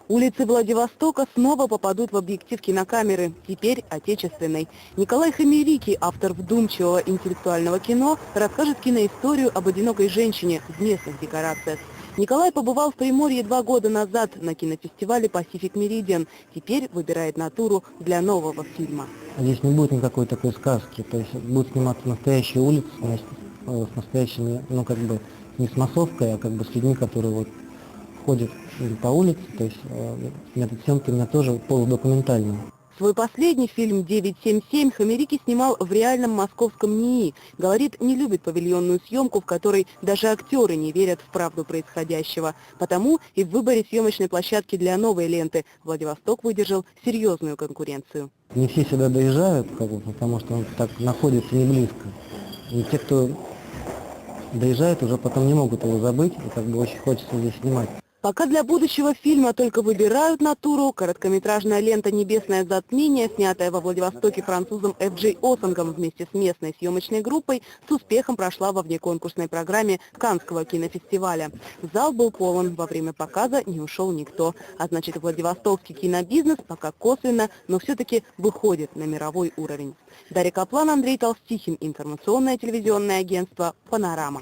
Улицы Владивостока снова попадут в объектив кинокамеры, теперь отечественной. Николай Хомерики, автор вдумчивого интеллектуального кино, расскажет киноисторию об одинокой женщине в местных декорациях. Николай побывал в Приморье 2 года назад на кинофестивале «Пасифик Меридиан». Теперь выбирает натуру для нового фильма. Здесь не будет никакой такой сказки, то есть будут сниматься настоящие улицы с настоящими, не с массовкой, а с людьми, которые ходят по улице, то есть метод съемки у меня тоже полудокументальный. Свой последний фильм «977» Хомерики снимал в реальном московском НИИ. Говорит, не любит павильонную съемку, в которой даже актеры не верят в правду происходящего. Потому и в выборе съемочной площадки для новой ленты Владивосток выдержал серьезную конкуренцию. Не все сюда доезжают, потому что он так находится не близко. И те, кто доезжает, уже потом не могут его забыть, и очень хочется здесь снимать. Пока для будущего фильма только выбирают натуру, короткометражная лента «Небесное затмение», снятая во Владивостоке французом Ф.Джей Осангом вместе с местной съемочной группой, с успехом прошла во внеконкурсной программе Каннского кинофестиваля. Зал был полон, во время показа не ушел никто. А значит, владивостокский кинобизнес пока косвенно, но все-таки выходит на мировой уровень. Дарья Каплан, Андрей Толстихин, информационное телевизионное агентство «Панорама».